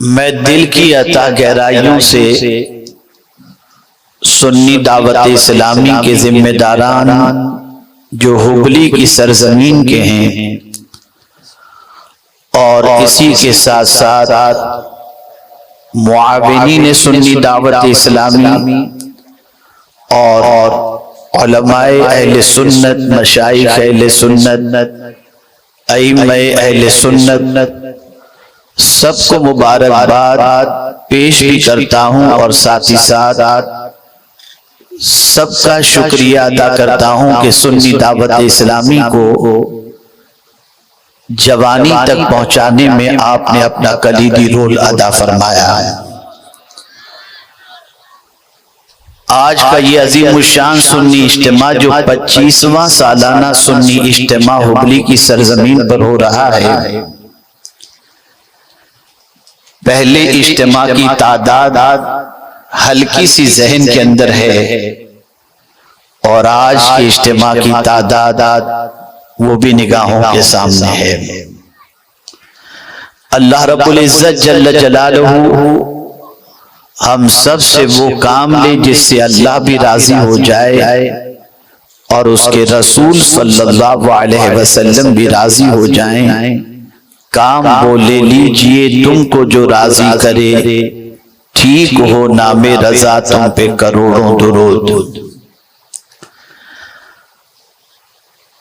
मैं दिल की अता गहराइयों से सुन्नी दावत इस्लामी के जिम्मेदारान जो हुबली की सरजमीन के हैं और इसी के साथ साथ मुआविनीन सुन्नी दावत इस्लामी और उलमाए अहले सुन्नत, मशाइख अहले सुन्नत, अइम्मे अहले सुन्नत सबको मुबारकबाद पेश भी करता हूँ और साथ ही साथ सबका शुक्रिया अदा करता हूँ कि सुन्नी दावत इस्लामी को जवानी तक पहुंचाने में आपने अपना कलीदी रोल अदा फरमाया। आज का ये अजीमुशान सुन्नी इज्तिमा जो 25वां सालाना सुन्नी इज्तिमा हुबली की सरजमीन पर हो रहा है, पहले इज्तिमा की तादाद हल्की सी जहन के अंदर है और आज के इज्तिमा की तादाद वो भी निगाहों के सामने है। अल्लाह रब्बुल इज्जत जल्ल जलालहू हम सब से वो काम ले जिससे अल्लाह भी राजी हो जाए और उसके रसूल सल्लल्लाहु अलैहि वसल्लम भी राजी हो जाएं। काम वो ले लीजिए तुमको जो राजी करे, ठीक हो नामे रजा तुम पे करोड़ों दुरूद।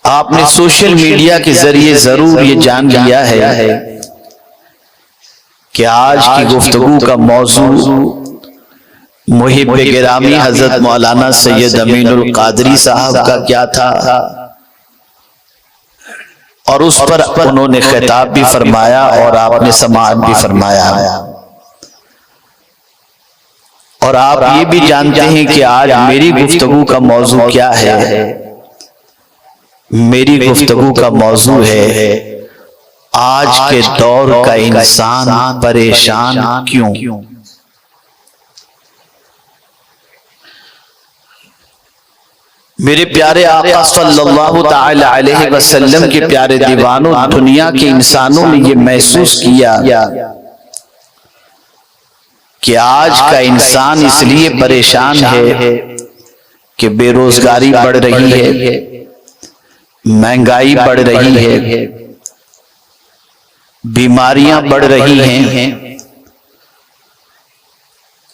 आपने सोशल मीडिया के जरिए जरूर ये जान लिया है कि आज की गुफ्तगू का मौजू मुहिब्बे गिरामी हजरत मौलाना सैयद अमीनुल कादरी साहब का क्या था और उस पर उन्होंने खिताब भी फरमाया और आपने समाअत भी फरमाया। और आप ये भी जानते हैं कि आज मेरी गुफ्तगू का मौजू क्या है। मेरी गुफ्तगू का मौजू है आज के दौर का इंसान परेशान क्यों। मेरे प्यारे आका सल्लल्लाहु ताला अलैहि वसल्लम के प्यारे दीवानों, दुनिया के इंसानों ने ये महसूस किया कि आज का इंसान इसलिए परेशान है कि बेरोजगारी बढ़ रही है, महंगाई बढ़ रही है, बीमारियां बढ़ रही हैं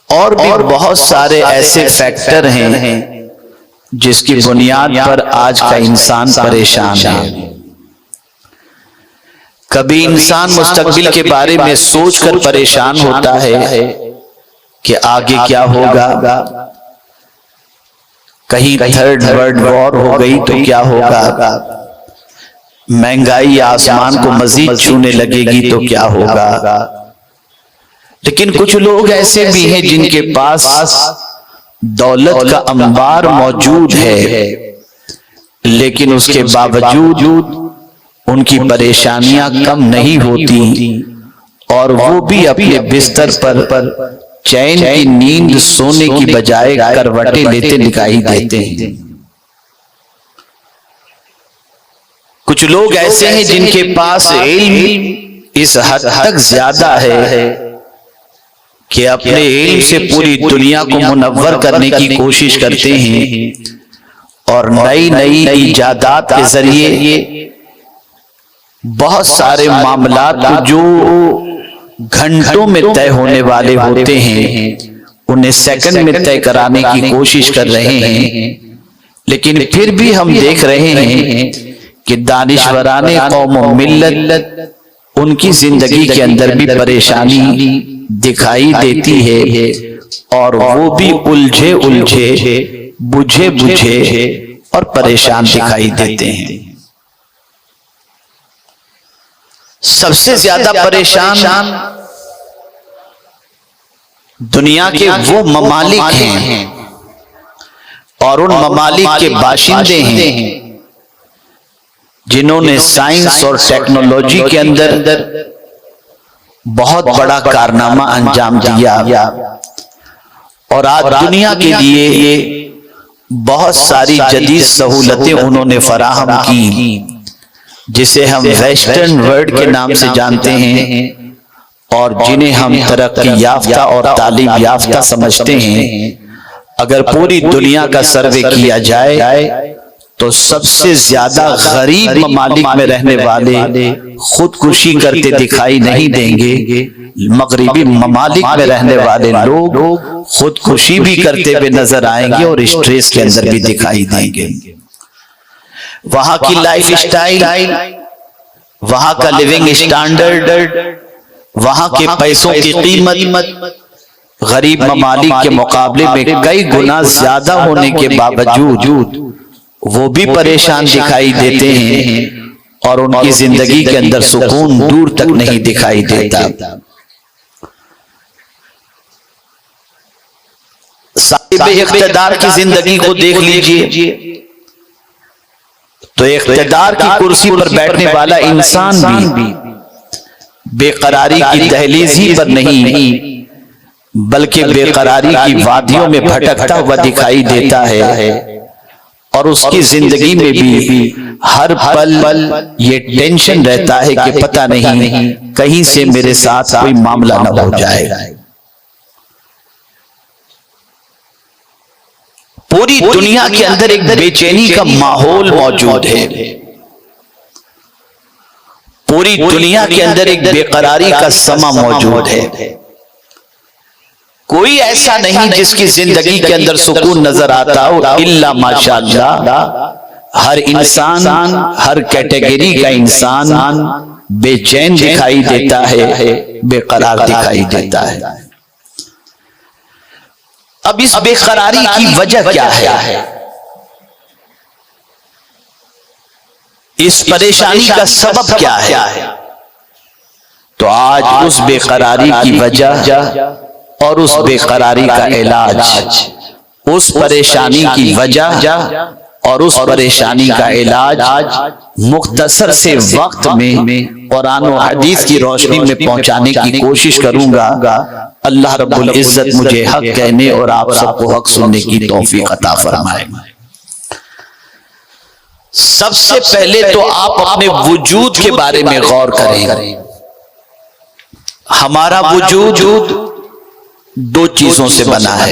और भी बहुत सारे ऐसे फैक्टर हैं जिसकी बुनियाद पर आज का इंसान परेशान है। कभी इंसान मुस्तकबिल के बारे में सोचकर परेशान होता है कि आगे क्या होगा, कहीं थर्ड वर्ल्ड वॉर हो गई तो क्या होगा, महंगाई आसमान को मजीद छूने लगेगी तो क्या होगा। लेकिन कुछ लोग ऐसे भी हैं जिनके पास दौलत का अंबार मौजूद है, लेकिन उसके बावजूद उनकी परेशानियां कम नहीं होती और वो भी अपने बिस्तर पर चैन की नींद सोने की बजाय करवटें लेते दिखाई देते हैं। कुछ लोग ऐसे हैं जिनके पास इल्म इस हद तक ज्यादा है कि अपने इल्म से पूरी दुनिया को मुनव्वर करने की कोशिश करते हैं और नई नई इजादात के जरिए बहुत सारे मामलात जो घंटों में तय होने वाले होते हैं उन्हें सेकंड में तय कराने की कोशिश कर रहे हैं। लेकिन फिर भी हम देख रहे हैं कि दानिशवराने कौम मिल्लत उनकी जिंदगी के अंदर भी परेशानी दिखाई देती है और वो भी उलझे उलझे, बुझे बुझे और परेशान दिखाई देते हैं। सबसे ज्यादा परेशान दुनिया के वो ममालिक हैं और उन ममालिक के बाशिंदे हैं जिन्होंने साइंस और टेक्नोलॉजी के अंदर बहुत बड़ा कारनामा अंजाम दिया और आज दुनिया के लिए बहुत सारी जदीद सहूलतें उन्होंने फराहम की जिसे हम वेस्टर्न वर्ल्ड के नाम से जानते हैं और जिन्हें हम तरक्की याफ्ता और तालीम याफ्ता समझते हैं, अगर पूरी दुनिया का सर्वे किया जाए तो सबसे ज्यादा गरीब ममालिक में रहने वाले खुदकुशी करते दिखाई नहीं देंगे। मगरिबी ममालिक में रहने वाले लोग खुदकुशी भी करते हुए नजर आएंगे और स्ट्रेस के अंदर भी दिखाई देंगे। वहां की लाइफ स्टाइल, वहां का लिविंग स्टैंडर्ड, वहां के पैसों की कीमत गरीब ममालिक के मुकाबले में कई गुना ज्यादा होने के बावजूद वो भी परेशान दिखाई देते हैं और उनकी जिंदगी के अंदर सुकून दूर तक नहीं दिखाई देता। साहिब इख्तिदार की जिंदगी को देख लीजिए तो इख्तिदार की कुर्सी पर बैठने वाला इंसान भी बेकरारी की दहलीज ही पर नहीं बल्कि बेकरारी की वादियों में भटकता हुआ दिखाई देता है और उसकी जिंदगी में भी हर पल ये टेंशन रहता है कि पता नहीं कहीं से मेरे साथ कोई मामला न हो जाए। पूरी दुनिया के अंदर एक बेचैनी का माहौल मौजूद है। पूरी दुनिया के अंदर एक बेकरारी का समा मौजूद है। कोई ऐसा नहीं जिसकी जिंदगी के अंदर सुकून नजर आता हो, इल्ला माशाअल्लाह हर इंसान, हर कैटेगरी का इंसान बेचैन दिखाई देता है, बेकरार दिखाई देता है। अब इस बेकरारी की वजह क्या है? इस परेशानी का सबब क्या है? तो आज उस बेकरारी की वजह और उस बेकरारी का इलाज, उस परेशानी की वजह और उस परेशानी का इलाज मुख्तसर से वक्त में कुरान और हदीस की रोशनी में पहुंचाने की कोशिश करूंगा। अल्लाह रब्बुल इज्जत मुझे हक कहने और आप सबको हक सुनने की तौफीक अता फरमाए। सबसे पहले तो आप अपने वजूद के बारे में गौर करें। हमारा वजूद दो चीजों से बना है,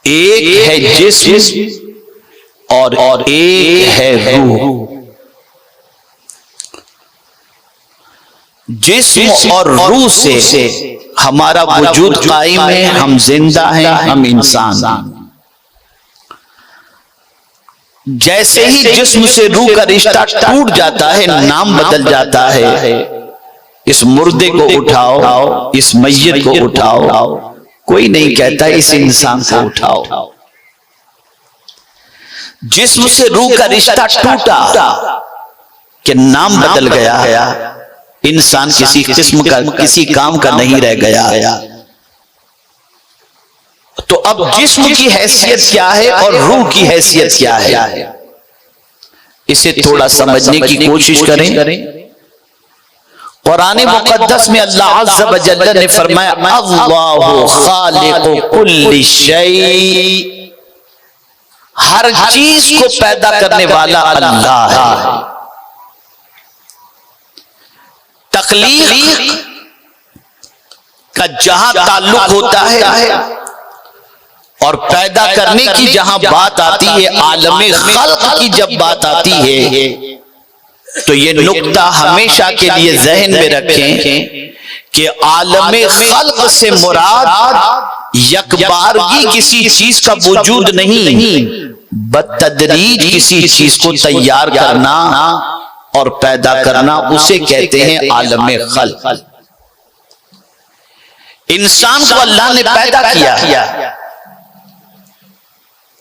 एक है जिस्म और एक है रूह। जिस्म और रूह से हमारा वजूद कायम है, हम जिंदा हैं, हम इंसान। जैसे ही जिस्म से रूह का रिश्ता टूट जाता है, नाम बदल जाता है। इस मुर्दे को उठाओ, इस मैयत को उठाओ, कोई नहीं कहता इस इंसान को उठाओ। जिस्म से रूह का रिश्ता टूटा कि नाम बदल गया, इंसान किसी किस्म का, किसी काम का नहीं रह गया। तो अब जिस्म की हैसियत क्या है और रूह की हैसियत क्या है, इसे थोड़ा समझने की कोशिश करें। कुरान मुक़द्दस में अल्लाह अज़्ज़ा व जल्ल ने फरमाया, अल्लाहु खालिक़ु कुल्लि शै, हर चीज को पैदा करने वाला अल्लाह है। तख्लीक का जहां ताल्लुक होता है और पैदा करने की जहां बात आती है, आलमे खल्क की जब बात आती है, तो ये नुक्ता हमेशा के लिए जहन में रखें कि आलमे खल्क से मुराद यकबारगी किसी चीज का वजूद नहीं, बतदरीज किसी चीज को तैयार करना और पैदा करना, उसे कहते हैं आलमे खल्क। इंसान को अल्लाह ने पैदा किया,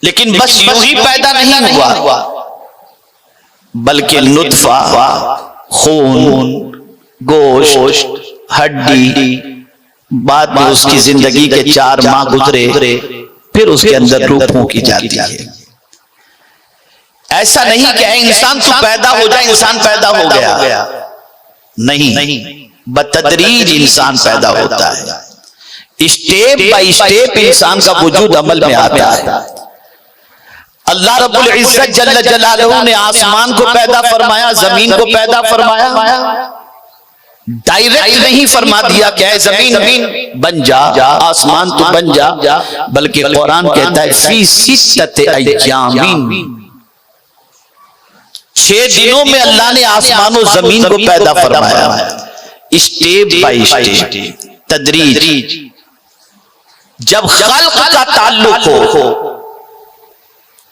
लेकिन बस यूं ही पैदा नहीं हुआ, बल्कि नुत्फा, खून, गोश्त, हड्डी, बाद में उसकी जिंदगी के 4 माह गुजरे, फिर उसके अंदर रूह फूंकी जाती है। ऐसा नहीं कि इंसान तो पैदा हो जाए, इंसान पैदा हो गया, नहीं, बतदरीज इंसान पैदा होता है। स्टेप बाय स्टेप इंसान का वजूद अमल में आता है। अल्लाह रब्बुल इज्जत जल्ल जलालहू ने आसमान को पैदा फरमाया, जमीन को पैदा फरमाया, डायरेक्ट नहीं फरमा दिया क्या है जमीन बन जा, आसमान तो बन जा, बल्कि कुरान कहता है फी सित्तति अय्यामिन, 6 दिनों में अल्लाह ने आसमान और जमीन को पैदा फरमाया, स्टेप बाय स्टेप, तदरीज। जब खल्क का ताल्लुक हो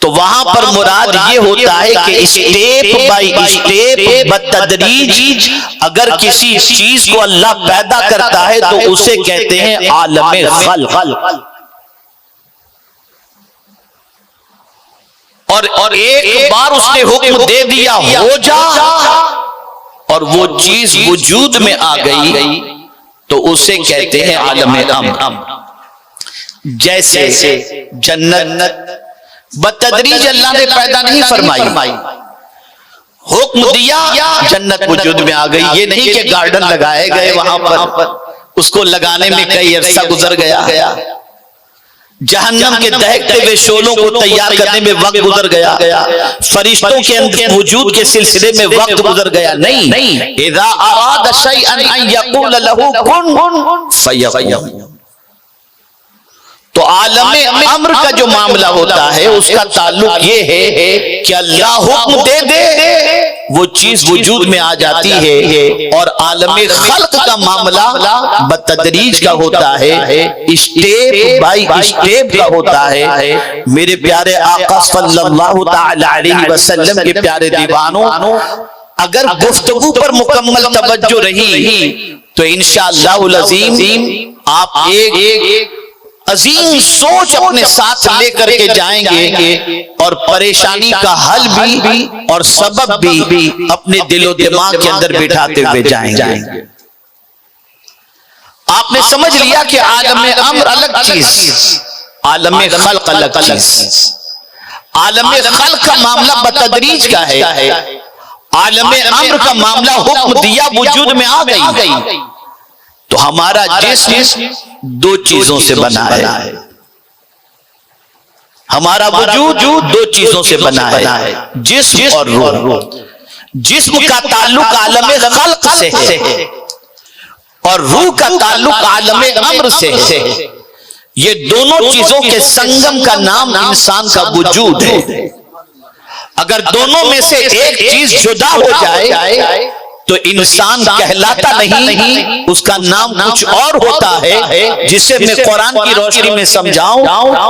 तो वहां पर मुराद ये होता है कि स्टेप बाय स्टेप बतदरीज अगर किसी चीज को अल्लाह पैदा करता है तो उसे कहते हैं आलमे खल्क। और एक बार उसने हुक्म दे दिया हो जा और वो चीज वजूद में आ गई तो उसे कहते हैं आलमे अम्र। जैसे जन्नत बतदरीज अल्लाह ने पैदा नहीं फरमाई, हुक्म दिया जन्नत वजूद में आ गई। ये नहीं कि गार्डन लगाए गए वहां पर, उसको लगाने में कई अरसा गुजर गया, जहन्नम के दहकते हुए शोलों को तैयार करने में वक्त गुजर गया, फरिश्तों के अंदर वजूद के सिलसिले में वक्त गुजर गया। नहीं, इज़ा अरादा शैअन अन यक़ूल लहू कुन फयकून। तो आलमे अम्र का जो मामला होता है उसका ताल्लुक ये है कि अल्लाह हुक्म दे दे वो चीज वजूद में आ जाती है, और आलमे खल्क का मामला बतदरीज का होता है, स्टेप बाय स्टेप का होता है। मेरे प्यारे आका सल्लल्लाहु तआला अलैहि वसल्लम के प्यारे दीवानों, अगर गुफ्तगू पर मुकम्मल तवज्जो रही तो इंशाअल्लाहुल अज़ीम आप एक अजीम सोच अपने साथ लेकर के जाएंगे और परेशानी का हल भी और सबब भी अपने दिलो दिमाग के अंदर बिठाते हुए जाएंगे। आपने समझ लिया कि आलमे अम्र अलग चीज, आलमे खल्क अलग चीज। आलमे खल्क का मामला बतदरीज का है, आलमे अम्र का मामला हुक्म दिया वजूद में आ गई। तो हमारा जिस्म 2 चीजों से बना है, हमारा वजूद 2 चीजों से बना है, जिस्म और रूह। जिस्म का ताल्लुक आलमे खल्क से है और रूह का ताल्लुक आलमे अम्र से है। ये दोनों चीजों के संगम का नाम इंसान का वजूद है। अगर दोनों में से एक चीज जुदा हो जाए तो इंसान कहलाता नहीं, उसका नाम कुछ और होता है, जिसे मैं कुरान की रोशनी में समझाऊं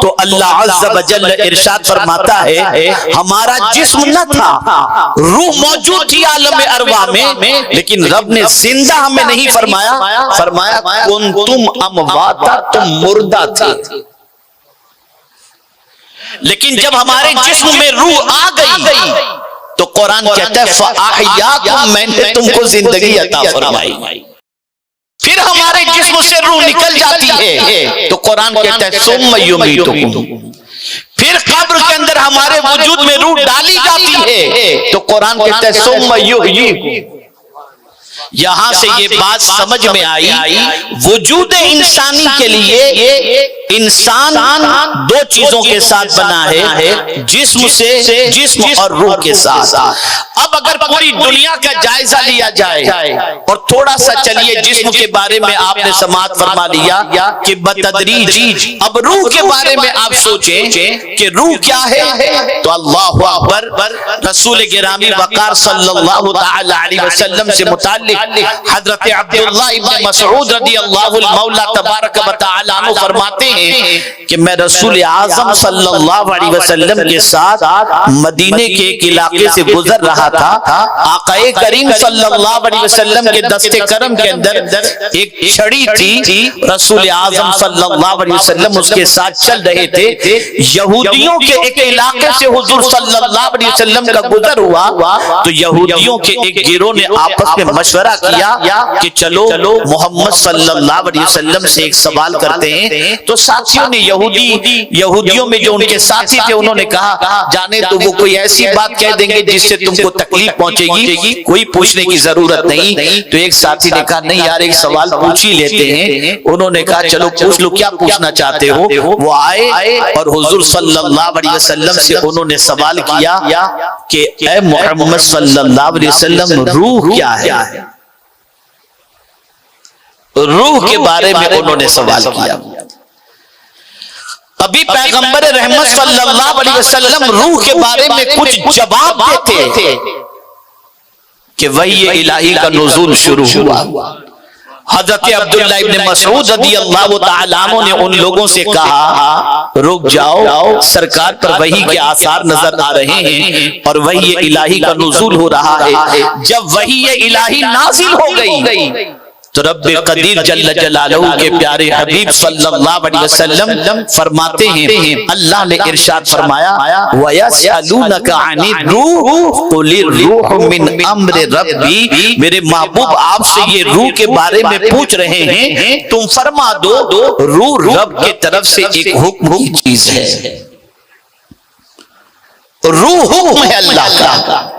तो अल्लाह अज़्ज़ व जल्ल इरशाद फरमाता है, हमारा जिस्म न था, रूह मौजूद थी आलम अरवा में, लेकिन रब ने जिंदा हमें नहीं फरमाया कुंतुम अमवाता, तुम मुर्दा थे। लेकिन जब हमारे जिस्म में रूह आ गई तो कुरान कहता है फ़अहयाकुम, मैंने तुमको जिंदगी अता फरमाई। फिर हमारे जिस्म से रूह निकल जाती है तो कुरान कहता है सुम्मा युमीतुकुम। फिर कब्र के अंदर हमारे वजूद में रूह डाली जाती है तो कुरान कहता है सुम्मा युहयीकुम। यहां से ये बात समझ में आई, वजूद इंसानी के लिए इंसान 2 चीजों के साथ बना है, जिस्म और रूह के साथ। अब अगर पूरी दुनिया का जायजा लिया जाए और थोड़ा सा चलिए, जिस्म के बारे में आपने समाअत फरमा लिया कि बतदरीज, अब रूह के बारे में आप सोचें कि रूह क्या है, तो अल्लाहु अकबर, रसूल गिरामी वक़ार सल्लल्लाहु तआला अलैहि वसल्लम से मुताल्लिक हजरत अब्दुल्लाह इब्न मसऊद रदियल्लाहु मौला तबारक व तआला अन्हु फरमाते हैं कि मैं रसूल आज़म सल्लल्लाहु अलैहि वसल्लम के साथ मदीने के एक इलाके से गुजर रहा था। आक़ाए करीम सल्लल्लाहु अलैहि वसल्लम के दस्ते करम के अंदर एक छड़ी थी, रसूल आज़म सल्लल्लाहु अलैहि वसल्लम उसके साथ चल रहे थे। यहूदियों के एक इलाके से हुजूर सल्लल्लाहु अलैहि वसल्लम का गुजर हुआ तो यहूदियों के एक गिरोह ने आपस में मशवरा किया कि चलो मोहम्मद सल्लल्लाहु अलैहि वसल्लम से एक सवाल करते हैं। तो साथियों ने यहूदियों में जो उनके साथी थे उन्होंने कहा जाने तो वो कोई ऐसी बात कह देंगे जिससे तुमको तकलीफ पहुंचेगी, कोई पूछने की जरूरत नहीं। तो एक साथी ने कहा नहीं यार, एक सवाल पूछ ही लेते हैं। उन्होंने कहा चलो पूछ लो, क्या पूछना चाहते हो। वो आए और हुजूर सल्लल्लाहु अलैहि वसल्लम से उन्होंने सवाल किया कि ए मोहम्मद सल्लल्लाहु अलैहि वसल्लम, रूह क्या है। रूह के बारे में उन्होंने सवाल किया। अभी पैगंबर रहमत सल्लल्लाहु अलैहि वसल्लम रूह के बारे में कुछ जवाब देते थे कि वही इलाही का नुज़ूल शुरू हुआ। हजरत अब्दुल्लाह इब्न मसऊद रदियल्लाहु तआला अन्हु ने उन लोगों से कहा, रुक जाओ, सरकार पर वही के आसार नजर आ रहे हैं और वही इलाही का नुज़ूल हो रहा है। जब वही इलाही नाजिल हो गई तो रब्बे कदीर जल्ल जलालहू के प्यारे हबीब सल्लल्लाहु अलैहि वसल्लम फरमाते हैं, अल्लाह ने इरशाद फरमाया, वयसअलूनका अनिर रूह कुलिर रूह मिन अम्रि रब्बी, मेरे महबूब आपसे ये रूह के बारे में पूछ रहे हैं, तुम फरमा दो रूह रब की तरफ से एक हुक्म की चीज है। रूह हुक्म है अल्लाह का।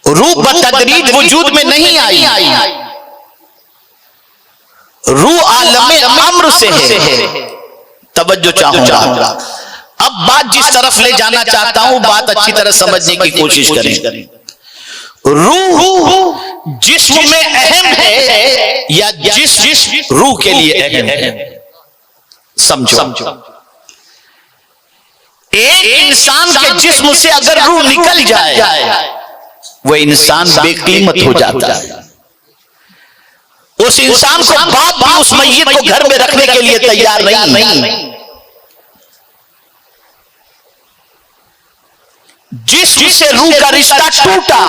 रूह बतदरीज वजूद में नहीं आई, रूह आलमे अम्र से है। तवज्जो चाहूंगा। अब बात जिस तरफ ले जाना चाहता हूं, बात अच्छी तरह समझने की कोशिश करें। रूह जिस्म में अहम है या जिस्म रूह के लिए अहम है? समझो। एक इंसान के जिस्म से अगर रूह निकल जाए वो इंसान बेकीमत हो जाता है। उस इंसान को बाप भी उस मैयत को घर में रखने के लिए तैयार नहीं। जिस्म से रूह का रिश्ता टूटा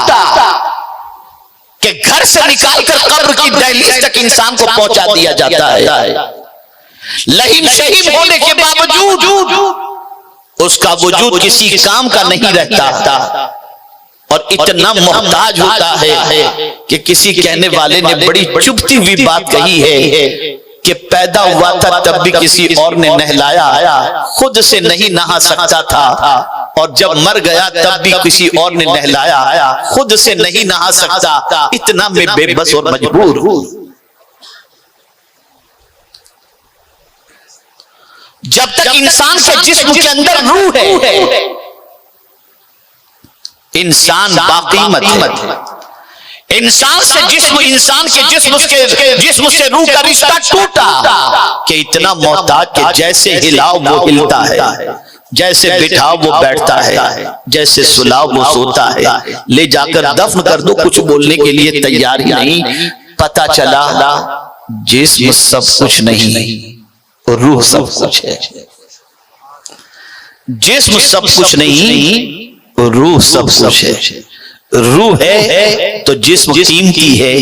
कि घर से निकालकर कब्र की दहलीज तक इंसान को पहुंचा दिया जाता है। लहीम शहीद होने के बावजूद उसका वजूद किसी काम का नहीं रहता और इतना मोहताज होता है कि किसी कहने वाले ने बड़ी चुभती हुई बात कही है कि पैदा हुआ था तब भी किसी और ने नहलाया, खुद से नहीं नहा सकता था, और जब मर गया तब भी किसी और ने नहलाया, खुद से नहीं नहा सकता, इतना मैं बेबस और मजबूर हूं। जब तक इंसान के जिस्म के अंदर रूह है, इंसान बाकीमत है। इंसान से जिस्म, इंसान के जिस्म से रूह का रिश्ता टूटा कि इतना मोहताज कि जैसे हिलाओ वो हिलता है, जैसे बिठाओ वो बैठता है, जैसे सुलाओ वो सोता है, ले जाकर दफन कर दो कुछ बोलने के लिए तैयार ही नहीं। पता चला जिस्म सब कुछ नहीं, रूह सब कुछ है। जिस्म सब कुछ नहीं, रूह सब कुछ है। रूह है तो जिस्म कीमती है,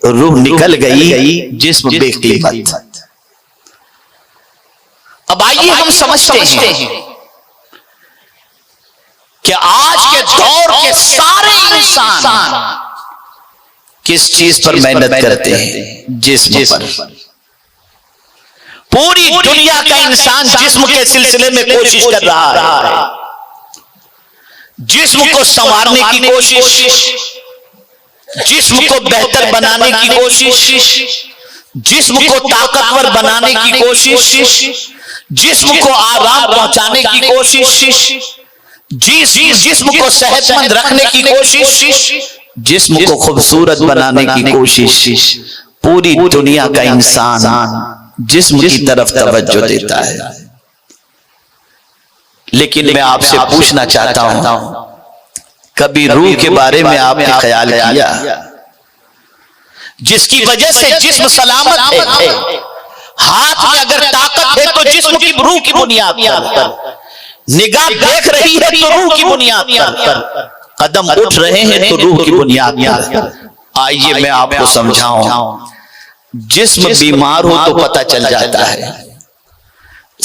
रूह निकल गई जिस्म बेकीमत। अब आइए हम समझते हैं कि आज के दौर के सारे इंसान किस चीज पर मेहनत करते हैं? जिस्म पर। पूरी दुनिया का इंसान जिस्म के सिलसिले में कोशिश कर रहा है। जिस्म को संवारने की कोशिश, जिस्म को बेहतर बनाने की कोशिश, जिस्म को ताकतवर बनाने की कोशिश, जिस्म को आराम पहुंचाने की कोशिश, जिस्म को सेहतमंद रखने की कोशिश, जिस्म को खूबसूरत बनाने की कोशिश। पूरी दुनिया का इंसान जिस्म की तरफ तवज्जो देता है। लेकिन मैं आपसे पूछना चाहता हूं, कभी रूह के बारे में आपने ख्याल किया? जिसकी वजह से जिस्म सलामत है। हाथ में अगर ताकत है तो जिस्म की रूह की बुनियाद पर, निगाह देख रही है तो रूह की बुनियाद पर, कदम उठ रहे हैं तो रूह की बुनियाद पर। आइए मैं आपको समझाऊं, जिस्म बीमार हो तो पता चल जाता है।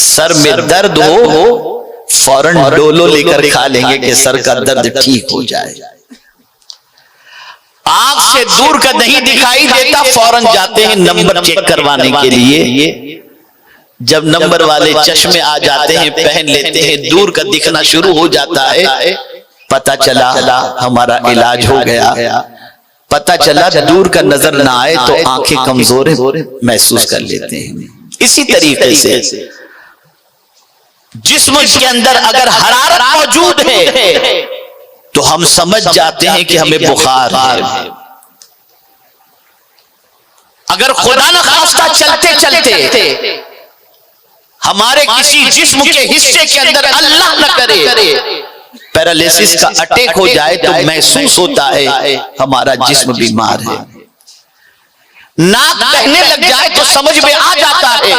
सर में दर्द हो फौरन डोलो लेकर खा लेंगे कि सर का दर्द ठीक हो जाए। आंख से दूर का नहीं दिखाई देता, फौरन जाते हैं नंबर चेक करवाने के लिए। जब नंबर वाले चश्मे आ जाते हैं, पहन लेते हैं, दूर का दिखना शुरू हो जाता है, पता चला हमारा इलाज हो गया। पता चला दूर का नजर ना आए तो आंखें कमजोर महसूस कर लेते हैं। इसी तरीके से जिस्म के अंदर अगर हरारत मौजूद है तो हम समझ जाते हैं कि हमें बुखार है। अगर खुदा न खास्ता चलते चलते हमारे किसी जिस्म के हिस्से के अंदर अल्लाह न करे पैरालिसिस का अटैक हो जाए तो महसूस होता है हमारा जिस्म बीमार है। नाक बहने लग जाए तो समझ में आ जाता है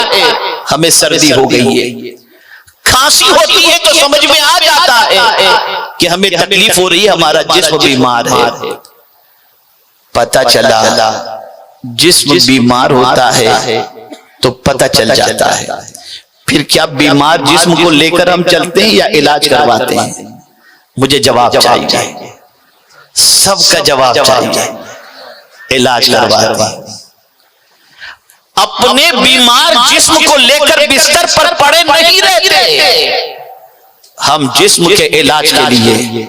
हमें सर्दी हो गई है। खांसी होती है तो समझ में आ जाता है कि हमें तकलीफ हो रही है, हमारा जिस्म बीमार है। पता चला जिस्म बीमार होता है तो पता चल जाता है। फिर क्या बीमार जिस्म को लेकर हम चलते हैं या इलाज करवाते हैं? मुझे जवाब चाहिए, सबका जवाब चाहिए। इलाज करवाते, अपने बीमार जिस्म को लेकर बिस्तर पर पड़े नहीं रहते। हम जिस्म के इलाज के लिए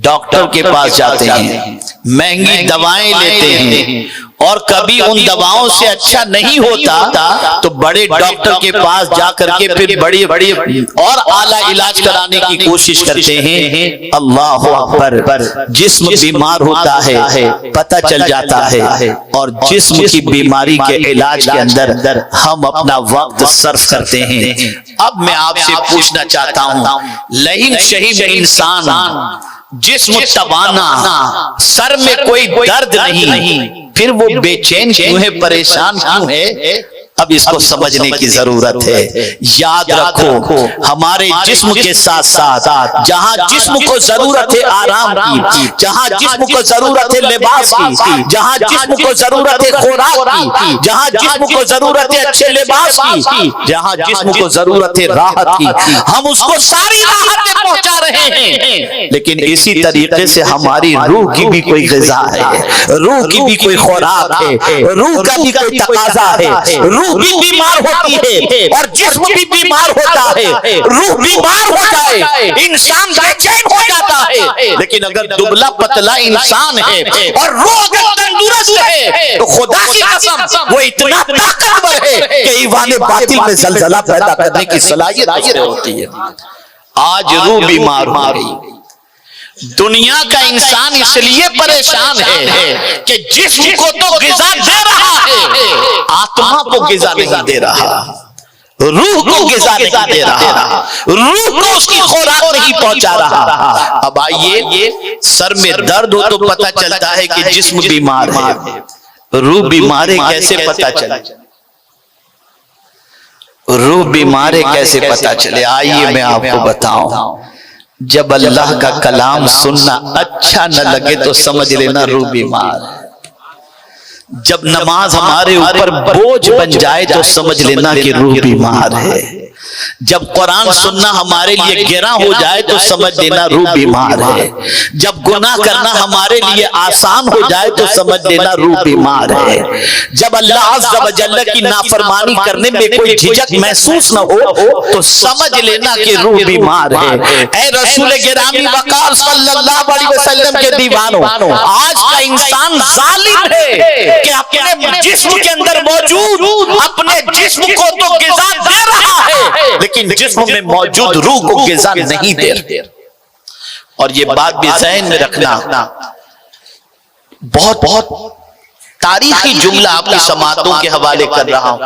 डॉक्टर के पास जाते हैं, महंगी दवाएं लेते हैं, और कभी उन दवाओं से अच्छा नहीं होता तो बड़े डॉक्टर के पास जाकर के फिर बड़ी बड़ी और आला इलाज कराने की कोशिश करते हैं। अल्लाह अकबर। जिस्म बीमार होता है पता चल जाता है, और जिस्म की बीमारी के इलाज के अंदर हम अपना वक्त सर्फ करते हैं। अब मैं आपसे पूछना चाहता हूं, लहीन शहीन इंसान, जिस्म तवाना, सर में कोई दर्द नहीं, फिर वो बेचैन क्यों है, परेशान क्यों है? अब इसको समझने की जरूरत है। याद रखो, हमारे जिस्म के साथ साथ जहां जिस्म को जरूरत है आराम की, जहां जिस्म को जरूरत है लिबास की, जहां जिस्म को जरूरत है खुराक की, जहां जिस्म को जरूरत है अच्छे लिबास की, जहां जिस्म को जरूरत है राहत की, हम उसको सारी राहतें पहुंचा रहे हैं। लेकिन इसी तरीके से हमारी रूह की भी कोई ग़िज़ा है, रूह की भी कोई खुराक है, रूह का भी कोई तकाजा है। रूह भी बीमार होती है और जिस्म भी बीमार होता है। रूह बीमार हो जाए इंसान बेचैन हो जाता है, लेकिन अगर दुबला पतला इंसान है और रूह अगर तंदुरुस्त है तो खुदा की कसम वो इतना ताकतवर है कि ईवान बातिल में जलजला पैदा करने की सलाहियत उसमें होती है। आज रूह बीमार हो गई। दुनिया का इंसान इसलिए परेशान है कि जिस्म को तो ग़िज़ा दे रहा है, आत्मा को ग़िज़ा नहीं दे रहा, रूह को ग़िज़ा नहीं दे रहा, रूह को उसकी खुराक नहीं पहुंचा रहा। अब आइए, सर में दर्द हो तो पता चलता है कि जिस्म बीमार है, रूह बीमार है कैसे पता चले? रूह बीमार है कैसे पता चले? आइए मैं आपको बताऊं। जब अल्लाह का कलाम सुनना अच्छा न लगे तो समझ लेना रूह बीमार है। जब नमाज हमारे ऊपर बोझ बन जाए तो समझ लेना कि रूह बीमार है। जब कुरान सुनना हमारे लिए गिरा हो जाए तो समझ लेना रूह बीमार है। जब गुनाह करना हमारे लिए आसान हो जाए तो समझ लेना रूह बीमार है। जब अल्लाह अज़्ज़ा व जल्ल की नाफरमानी करने में कोई झिझक महसूस न हो तो समझ लेना कि रूह बीमार है। ऐ रसूल गिरामी वक़ार सल्लल्लाहु अलैहि वसल्लम के दीवानों, आज का इंसान जालिम है कि अपने जिस्म के अंदर मौजूद अपने जिस्म को तो ग़िज़ा दे रहा है, लेकिन जिस्म में मौजूद रूह को ग़िज़ा नहीं दे रहे। और ये बात भी ज़हन में रखना, बहुत बहुत तारीखी जुमला आपकी समातों के हवाले कर रहा हूं।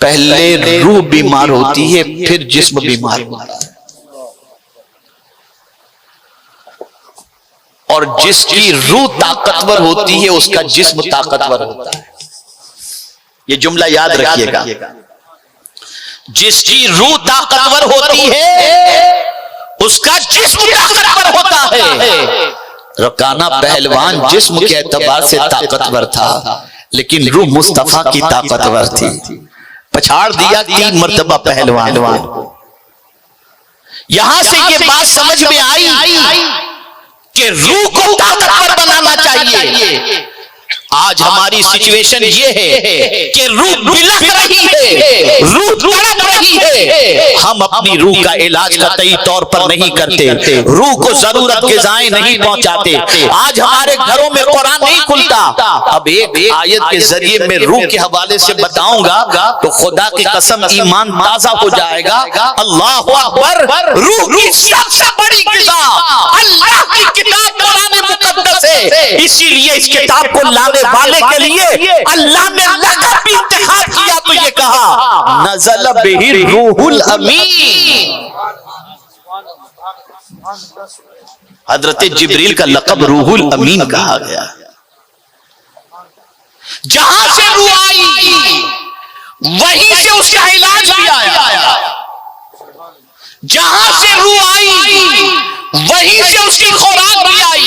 पहले रूह बीमार होती है, फिर जिस्म बीमार होता है, और जिसकी रूह ताकतवर होती है उसका जिस्म ताकतवर होता है। ये जुमला याद रखिएगा, जिसकी रूह ताकतवर होती है उसका जिस्म ताकतवर होता है। रकाना पहलवान जिस्म के एतबार से ताकतवर था, लेकिन रूह मुस्तफा की ताकतवर थी। पछाड़ दिया 3 मर्तबा पहलवान। यहां से ये बात समझ में आई कि रूह को ताकतवर बनाना चाहिए। आज हमारी सिचुएशन ये है कि रूह बिलख रही है, रूह तड़प रही है। हम अपनी रूह का इलाज कतई तौर पर नहीं करते, रूह को जरूरत ग़िज़ाएं नहीं पहुंचाते। आज हमारे घरों में कुरान नहीं खुलता, मिलता। अब एक आयत के जरिए मैं रूह के हवाले से बताऊंगा तो खुदा की कसम ईमान ताजा हो जाएगा। अल्लाह अकबर, रूह की सबसे बड़ी किताब अल्लाह की किताब कुरान मुकद्दस है। इसीलिए इस किताब को लाने वाले के लिए अल्लाह ने लक़ब भी इंतखाब किया तो ये कहा नज़ल बिही रूहुल अमीन। हजरत जिब्रील का लक़ब रूहुल अमीन कहा गया। जहां से रूह आई वहीं से उसका इलाज भी आया। जहां से रूह आई वहीं से उसकी खुराक भी आई।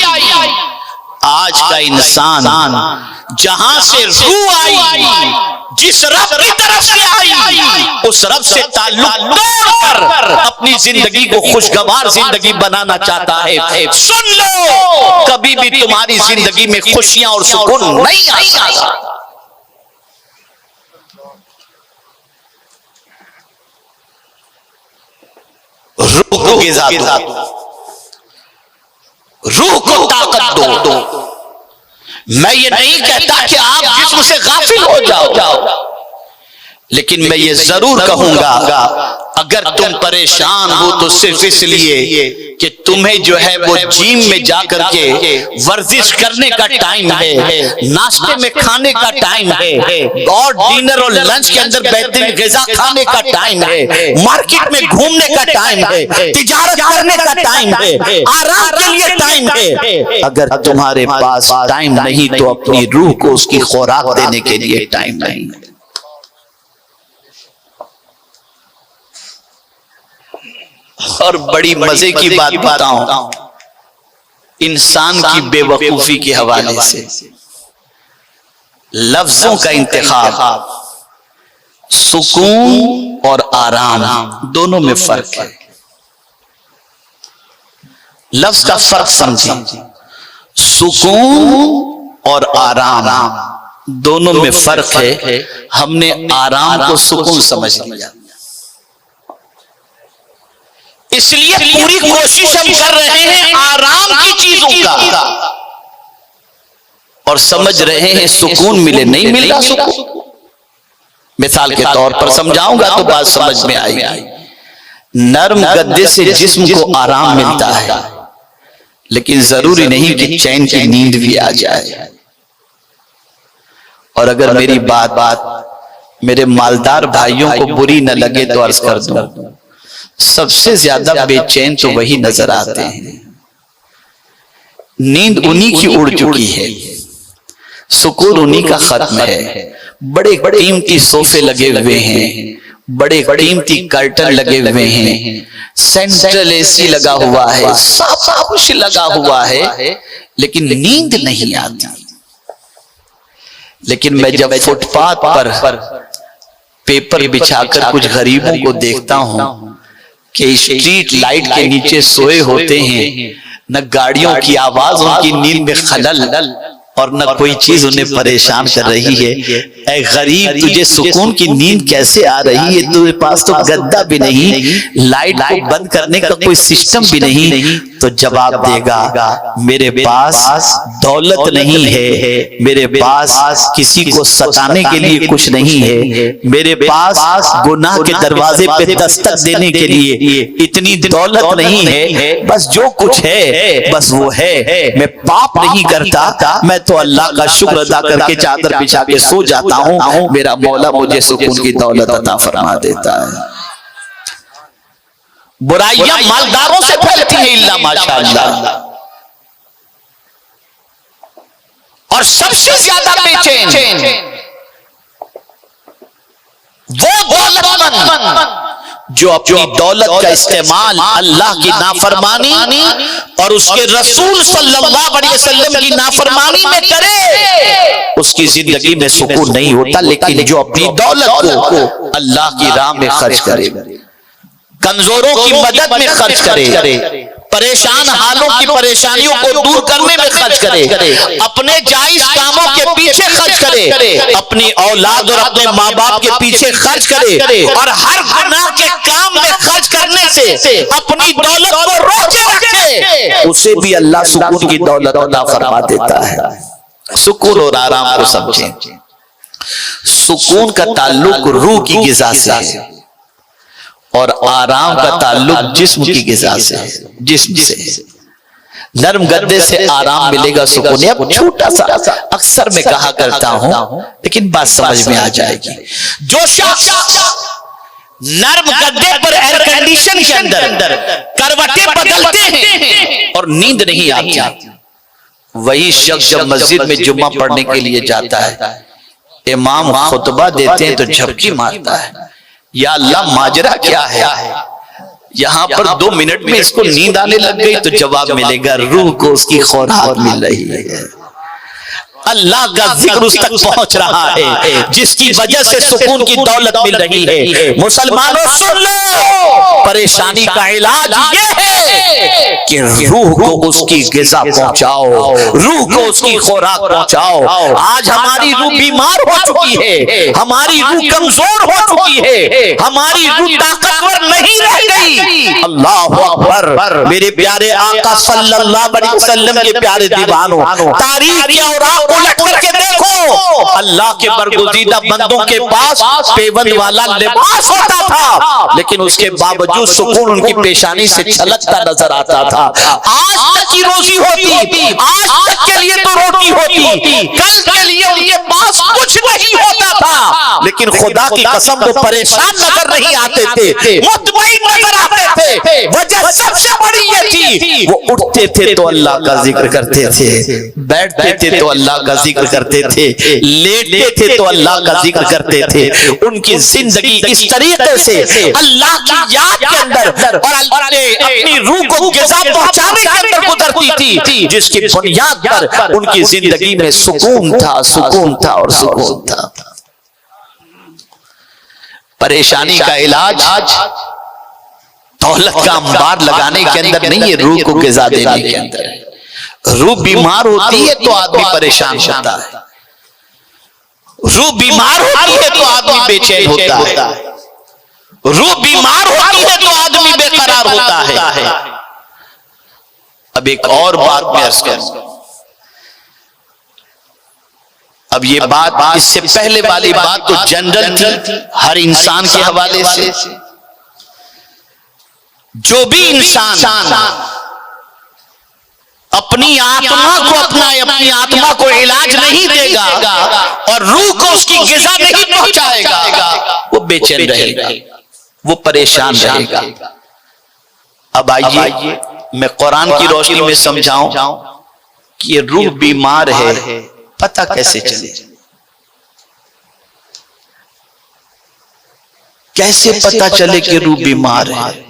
आज का इंसान जहां से रूह आई, जिस रब की तरफ से आई, उस रब से ताल्लुक तोड़कर अपनी जिंदगी को खुशगवार जिंदगी बनाना चाहता है। सुन लो, कभी भी तुम्हारी जिंदगी में खुशियां और सुकून नहीं आएगा। रूह को ग़िज़ा दो, रूह को ताकत दो। मैं ये नहीं कहता कि आप जिस्म से गाफिल हो जाओ, लेकिन मैं ये जरूर कहूंगा अगर तुम परेशान हो तो सिर्फ इसलिए कि तुम्हें जो है वो जिम में जाकर के वर्जिश करने का टाइम है, नाश्ते में खाने का टाइम है, और डिनर और लंच के अंदर बेहतरीन ग़िज़ा खाने का टाइम है, मार्केट में घूमने का टाइम है, तिजारत करने का टाइम है, आराम के लिए टाइम है। अगर तुम्हारे पास टाइम नहीं तो अपनी रूह को उसकी खुराक देने के लिए टाइम नहीं है। और बड़ी मजे की बात बताऊं इंसान की बेवकूफी के हवाले से, लफ्जों का इंतखाब, सुकून और आराम दोनों में फर्क है। लफ्ज का फर्क समझें, सुकून और आराम दोनों में फर्क है। हमने आराम को सुकून समझ लिया, इसलिए पूरी कोशिश हम कर रहे हैं आराम की चीजों का और समझ रहे हैं सुकून मिले, नहीं मिल रहा सुकून। मिसाल के तौर पर समझाऊंगा तो बात समझ में आएगी। नर्म गद्दे से जिस्म को आराम मिलता है, लेकिन जरूरी नहीं कि चैन की नींद भी आ जाए। और अगर मेरी बात मेरे मालदार भाइयों को बुरी न लगे तो अर्ज कर दूं, सबसे ज्यादा बेचैन तो वही नजर आते हैं। नींद उन्हीं की उड़ चुकी है, सुकून उन्हीं का खत्म है। बड़े कीमती सोफे लगे हुए हैं, बड़े कीमती कर्टन लगे हुए हैं, सेंट्रल एसी लगा हुआ है, सब कुछ लगा हुआ है, लेकिन नींद नहीं आती। लेकिन मैं जब फुटपाथ पर पेपर बिछाकर कुछ गरीबों को देखता हूं कि स्ट्रीट लाइट के नीचे सोए होते हैं, न गाड़ियों की आवाज उनकी नींद में खलल और न कोई चीज उन्हें परेशान कर रही है। ऐ गरीब, तुझे सुकून की नींद कैसे आ रही है? तुझे पास तो गद्दा भी नहीं, लाइट को बंद करने का कोई सिस्टम भी नहीं। तो जवाब देगा, मेरे पास दौलत नहीं है, मेरे पास किसी को सताने के लिए कुछ नहीं है, मेरे पास गुनाह के दरवाजे पे दस्तक देने के लिए इतनी दौलत नहीं है। बस जो कुछ है बस वो है, मैं पाप नहीं करता, मैं तो अल्लाह का शुक्र अदा करके चादर बिछा के सो जाता हूँ, मेरा मौला मुझे सुकून की दौलत अता फरमा देता है। बुराइयां मालदारों से फैलती हैं इल्ला माशाअल्लाह, और सबसे ज्यादा बेचैन वो दौलतमंद जो अपनी दौलत का इस्तेमाल अल्लाह की नाफरमानी और उसके रसूल सल्लल्लाहु अलैहि वसल्लम की नाफरमानी में करे, उसकी जिंदगी में सुकून नहीं होता। लेकिन जो अपनी दौलत को अल्लाह की राह में खर्च करे, कमजोरों की मदद में खर्च करे, परेशान हालों की परेशानियों को दूर करने में खर्च करे, अपने जायज कामों के पीछे खर्च करे, अपनी औलाद और अपने माँ बाप के पीछे खर्च करे, और हर गुनाह के काम में खर्च करने से अपनी दौलत को रोके रखे, उसे भी अल्लाह सुकून की दौलत अता फरमा देता है। सुकून और आराम को समझें। सुकून का ताल्लुक रूह की गिज़ा से है और आराम का ताल्लुक जिस्म की गिज़ा से है, जिस्म से। नरम गद्दे से आराम मिलेगा, सुकून। अब छोटा सा अक्सर मैं कहा करता हूं, लेकिन बात समझ में आ जाएगी। जो शख्स नरम गद्दे पर एयर कंडीशन के अंदर करवटें बदलते हैं और नींद नहीं आती, वही शख्स जब मस्जिद में जुम्मा पढ़ने के लिए जाता है, इमाम खुतबा देते हैं तो झपकी मारता है, या अल्लाह माजरा क्या है, यहां पर 2 मिनट में इसको नींद आने लग गई। तो जवाब मिलेगा, रूह को उसकी खुराक मिल रही है, अल्लाह का जिक्र उस तक पहुंच रहा है, जिसकी वजह से सुकून की दौलत मिल रही है। मुसलमानों सुन लो, परेशानी का इलाज ये है कि रूह को उसकी गिज़ा पहुंचाओ, रूह को उसकी खुराक पहुंचाओ। आज हमारी रूह बीमार हो चुकी है, हमारी रूह कमजोर हो चुकी है, हमारी रूह ताकतवर नहीं रह गई। अल्लाह अकबर। मेरे प्यारे आका सल्लल्लाहु अलैहि वसल्लम के प्यारे दीवानों, तारीख के औराक उलट करके देखो, अल्लाह के बरगुज़ीदा बंदों के पास पेबंद वाला लिबास होता था, लेकिन उसके बावजूद सुकून उनकी पेशानी से छलकता नजर आता था। आज तक की रोजी होती, आज तक के लिए तो रोटी होती, कल के लिए उनके पास कुछ नहीं होता था, लेकिन खुदा की कसम वो परेशान नजर नहीं आते थे, मुतमईन नजर आते थे। वजह सबसे बड़ी ये थी, वो उठते थे तो अल्लाह का जिक्र करते थे, बैठते थे तो अल्लाह का जिक्र करते थे, लेटते थे तो अल्लाह का जिक्र करते थे। उनकी जिंदगी इस तरीके से अल्लाह की याद के अंदर और अपनी रूह को गिज़ा पहुंचाने के अंदर गुजरती थी, जिसकी बुनियाद पर उनकी जिंदगी में सुकून था, सुकून था और सुकून था। परेशानी का इलाज दौलत का अंबार लगाने के अंदर नहीं है, रूह को गिज़ा देने के अंदर है। रूह बीमार होती है तो आदमी परेशान होता है, रूह बीमार होती है तो आदमी बेचैन होता है, रूह बीमार होती है तो आदमी बेकरार होता है। अब एक और बात मैं अर्ज करूं, अब ये बात इससे पहले वाली बात तो जनरल थी हर इंसान के हवाले से। जो भी इंसान अपनी आत्मा को अपनी आत्मा को इलाज नहीं देगा और रूह को उसकी गिज़ा नहीं पहुंचाएगा, वो बेचैन रहेगा, वो परेशान रहेगा। अब आइए मैं कुरान की रोशनी में समझाऊं कि ये रूह बीमार है, पता कैसे चले, कैसे पता चले कि रूह बीमार है।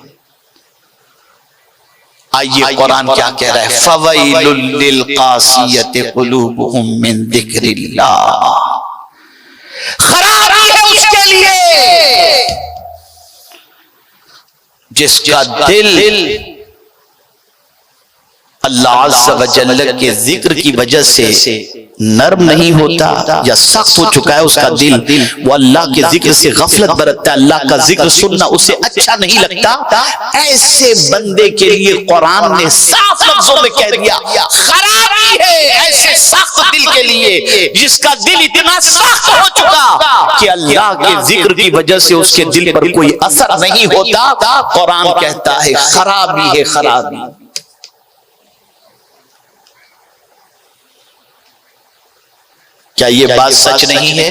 आइए कुरान क्या कह रहा है, फवैलुल लिल क़ासियति क़ुलूबुहुम मिन ज़िक्रिल्लाह, खराबी है उसके लिए जिसका दिल अल्लाह अज़्ज़ा व जल्ल के जिक्र की वजह से नर्म नहीं होता या सख्त हो चुका है उसका दिल, वो अल्लाह के जिक्र से गफलत बरतता है, अल्लाह का जिक्र सुनना उसे अच्छा नहीं लगता। ऐसे बंदे के लिए कुरान ने साफ लफ्जों में कह दिया, खराबी है ऐसे सख्त दिल के लिए जिसका दिल इतना सख्त हो चुका कि अल्लाह के जिक्र की वजह से उसके दिल पर कोई असर नहीं होता। कुरान कहता है खराबी है, खराबी। क्या ये बात सच नहीं है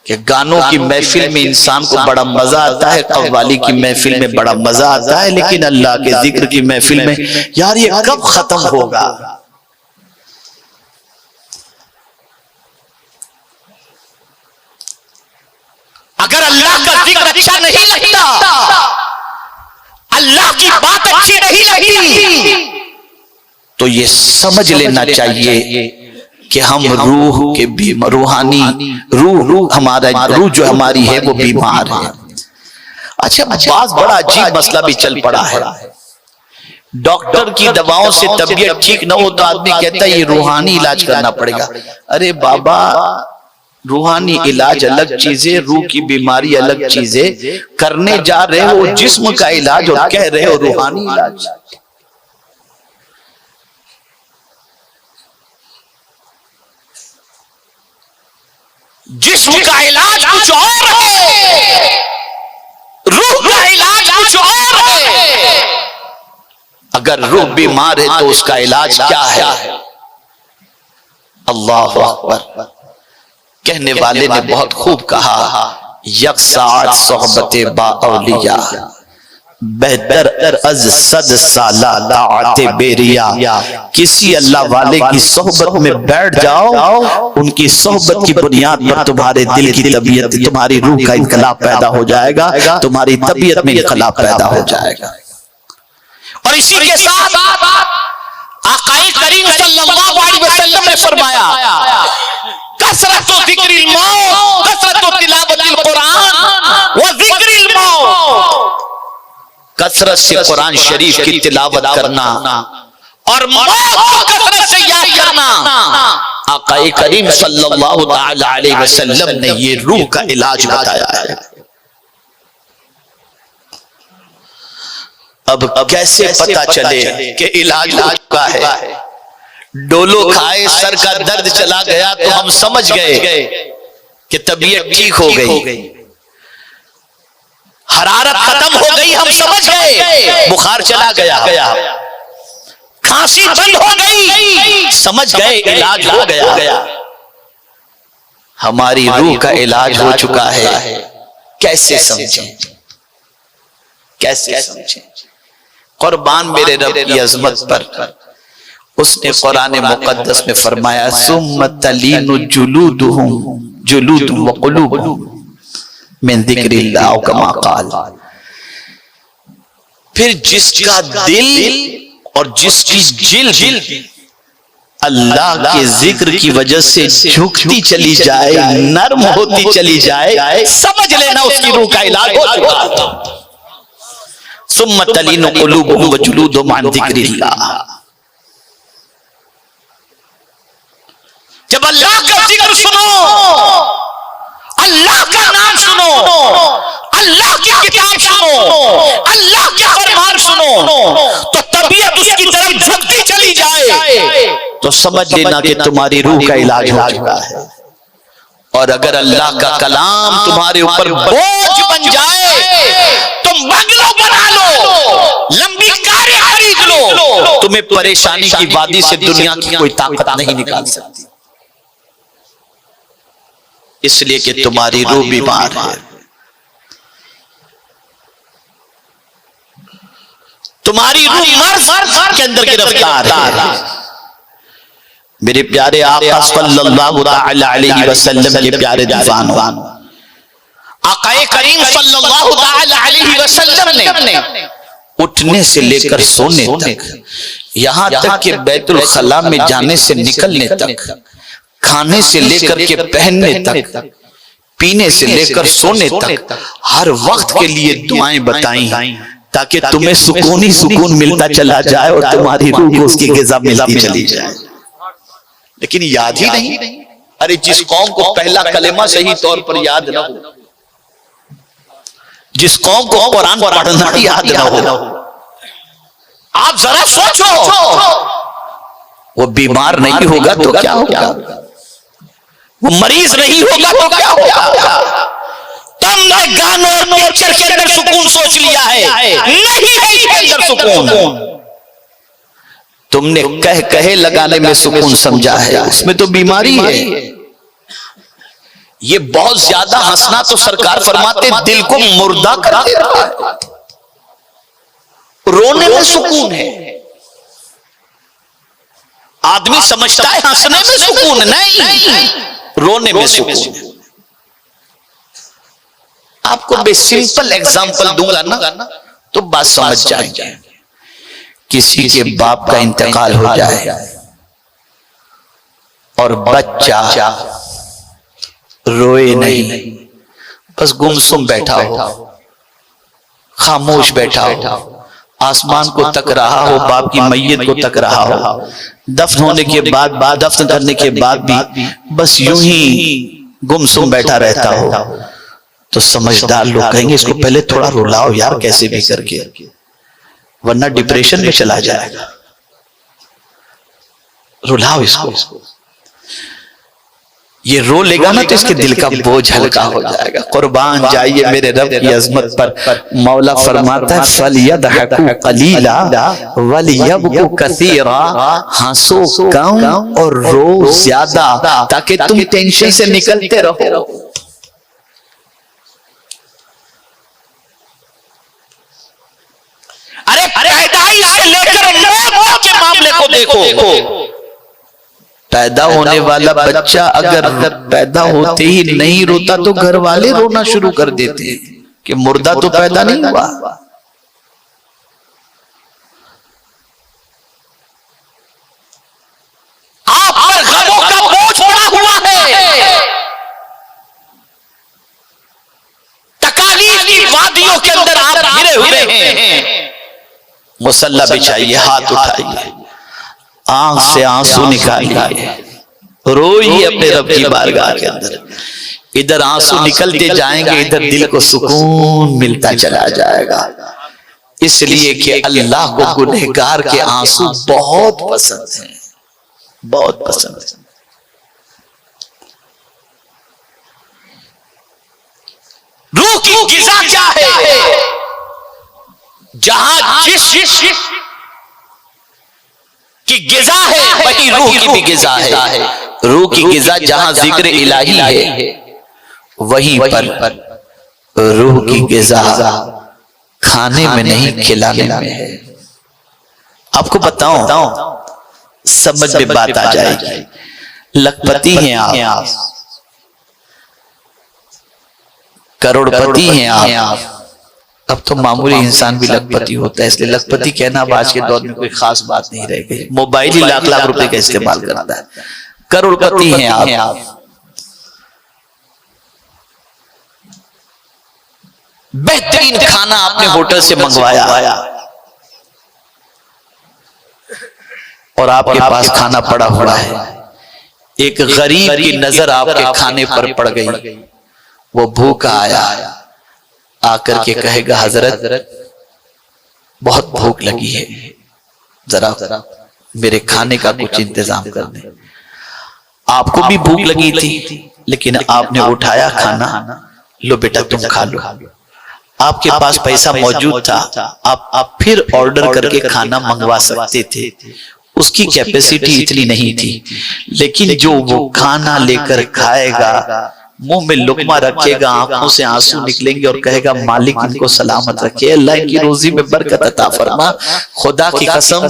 कि गानों की महफिल में इंसान को बड़ा मजा आता है, कव्वाली की महफिल में बड़ा मजा आता है, लेकिन अल्लाह के जिक्र की महफिल में यार ये कब खत्म होगा। अगर अल्लाह का जिक्र अच्छा नहीं लगता, अल्लाह की बात अच्छी नहीं लगती, तो ये समझ लेना चाहिए कि हम रूह के बीमार, रूहानी रूह हमारा रूह जो हमारी है वो बीमार है। अच्छा, बात बड़ा अजीब मसला भी चल पड़ा है। डॉक्टर की दवाओं से तबीयत ठीक न हो तो आदमी कहता है ये रूहानी इलाज करना पड़ेगा। अरे बाबा, रूहानी इलाज अलग चीज है, रूह की बीमारी अलग चीज है। करने जा रहे हो जिस्म का इलाज और कह रहे हो रूहानी इलाज। जिस्म का इलाज कुछ और है, रूह का इलाज कुछ और है। अगर रूह बीमार है तो उसका इलाज क्या है? अल्लाह अकबर। कहने वाले ने बहुत खूब कहा, यकसात सोहबते बाऔलिया बेहतर अज सद साला ताअते बेरिया। किसी अल्लाह वाले की सोहबत में बैठ जाओ, उनकी सोहबत की बुनियाद पर तुम्हारे दिल की तबीयत, तुम्हारी रूह का इनकलाब पैदा हो जाएगा, तुम्हारी तबीयत में इनकलाब पैदा हो जाएगा। और इसी के साथ आक़ाए करीम सल्लल्लाहु अलैहि वसल्लम ने फरमाया, कसरतो ज़िक्रिल मौत, कसरतो तिलावतिल कुरान व ज़िक्रिल मौत। कसरत से कुरान शरीफ की तिलावत करना और मौत को कसरत से याद करना। आक़ाए करीम सल्लल्लाहु तआला अलैहि वसल्लम ने ये रूह का इलाज बताया है। अब कैसे पता चले कि इलाज हो चुका है? डोलो खाए सर का दर्द चला गया तो हम समझ गए कि तबीयत ठीक हो गई, हरारत खत्म हो गई, हम समझ गए बुखार चला गया, खांसी बंद हो गई, समझ गए इलाज हो गया। हमारी रूह का इलाज हो चुका है। कैसे समझें, कैसे समझें? कुर्बान मेरे रब की अज़मत पर, उसने कुरान मुक़द्दस में फरमाया, सुम्मा तलीनु जुलूदुहुम जुलूदुम व क़ुलूबुहुम मिन ज़िक्रिल्लाह कमा क़ाल। फिर जिसका दिल और जिसकी जिल्द अल्लाह के जिक्र की वजह से झुकती चली जाए, नरम होती चली जाए, समझ लेना उसकी रूह का इलाज हो चुका। सुम्मा तलीनु क़ुलूबुहुम व जुलूदुहुम अन ज़िक्रिल्लाह। जब अल्लाह का जिक्र सुनो, अल्लाह का नाम सुनो, अल्लाह की किताब सुनो, अल्लाह के फरमान सुनो, तो तबीयत उसकी तरफ झुकती चली जाए तो समझ लेना कि तुम्हारी रूह का इलाज हो चुका है। और अगर अल्लाह का कलाम तुम्हारे ऊपर बोझ बन जाए, तुम बंगलो बना लो, लंबी कारें खरीद लो, तुम्हें परेशानी की वादी से दुनिया की कोई ताकत नहीं निकाल सकती, इसलिए कि तुम्हारी रूह बीमार है। तुम्हारी रूह मर्ज के अंदर गिरफ्तार है। मेरे प्यारे आका सल्लल्लाहु अलैहि वसल्लम के प्यारे दीवान, आक़ाए करीम सल्लल्लाहु अलैहि वसल्लम ने उठने से लेकर सोने तक, यहां तक कि बैतुल खला में जाने से निकलने तक, खाने से लेकर के पहनने तक, पीने से लेकर सोने तक, हर वक्त के लिए दुआएं बताई, ताकि तुम्हें सुकून ही सुकून मिलता चला जाए और तुम्हारी रूह को उसकी ग़िज़ा मिलती चली जाए। लेकिन याद ही नहीं। अरे जिस कौम को पहला कलेमा सही तौर पर याद ना हो, जिस कौम को कुरान पढ़ना याद ना हो, आप जरा सोचो, वो बीमार नहीं होगा तो क्या होगा? वो मरीज नहीं होगा तो क्या होगा? तुमने गानों और पिक्चर के अंदर सुकून सोच लिया है, नहीं है इसके अंदर सुकून। तुमने कह कहे लगाने में सुकून समझा है, उसमें तो बीमारी है। ये बहुत ज्यादा हंसना तो सरकार फरमाते दिल को मुर्दा कर दे रहा है। रोने में सुकून है। आदमी समझता है हंसने में सुकून, नहीं, रोने में सुकून है। आपको मैं सिंपल एग्जांपल दूंगा ना तो बात समझ जाएंगे। किसी के बाप का इंतकाल हो जाए और बच्चा रोए नहीं, बस गुमसुम बैठा हो, खामोश बैठा हो, आसमान को तक रहा हो, बाप की मैयत को तक रहा हो, दफन होने के बाद, दफन करने के बाद भी बस यूं ही गुमसुम बैठा रहता हो, तो समझदार लोग कहेंगे इसको पहले थोड़ा रुलाओ यार, कैसे भी करके, वरना डिप्रेशन में चला जाएगा, रुलाओ इसको। ये रो लेगा ना तो इसके दिल का बोझ हल्का हो जाएगा। कुर्बान जाइए मेरे रब की अजमत पर। मौला फरमाता है फलयदहकू कलीला वलयबकू कसीरा, हंसो कम और रो ज्यादा ताकि तुम टेंशन से निकलते रहो। अरे पैदाइश से लेकर मौत के मामले को देखो। पैदा होने वाला बच्चा अगर पैदा होते ही नहीं रोता तो घर वाले रोना शुरू कर देते हैं कि मुर्दा तो पैदा नहीं हुआ। आप पर गमों का बोझ पड़ा हुआ है, तकालीफ की वादियों के अंदर आप घिरे हुए हैं। मुसल्ला बिछाइए, हाथ उठाइए, आंख से आंसू निकालिए, रोइए अपने रब की बारगाह के अंदर। इधर आंसू निकलते जाएंगे, इधर दिल को सुकून मिलता चला जाएगा। इसलिए कि अल्लाह को गुनहगार के आंसू बहुत पसंद हैं, बहुत पसंद है। रूह की गिज़ा क्या है? जहां जिस की गिज़ा है वही रूह की भी गिज़ा है। रूह की गिज़ा जहां जिक्र इलाही है वहीं पर रूह की गिज़ा खाने में नहीं खिलाने में है। आपको बताऊं, समझ में बात आ जाएगी। लखपति हैं आप, करोड़पति हैं आप। अब तो मामूली इंसान भी लखपति होता है, इसलिए लखपति कहना अब आज के दौर में कोई खास बात नहीं रह गई। मोबाइल ही लाख लाख रुपए का इस्तेमाल करता है। करोड़पति हैं आप। बेहतरीन खाना आपने होटल से मंगवाया और आपके पास खाना पड़ा हुआ है। एक गरीब की नजर आपके खाने पर पड़ गई, वो भूखा आया, आकर के कहेगा हजरत बहुत भूख लगी है, जरा मेरे खाने का कुछ इंतजाम कर दें। आपको भी भूख लगी थी लेकिन आपने उठाया खाना, लो बेटा तुम खा लो। आपके पास पैसा मौजूद था, आप फिर ऑर्डर करके खाना मंगवा सकते थे, उसकी कैपेसिटी इतनी नहीं थी। लेकिन जो वो खाना लेकर खाएगा, मुंह में लुकमा रखेगा, आंखों से आंसू निकलेंगे और कहेगा मालिक इनको सलामत रखे, अल्लाह की रोजी में बरकत अता फरमा। खुदा की कसम,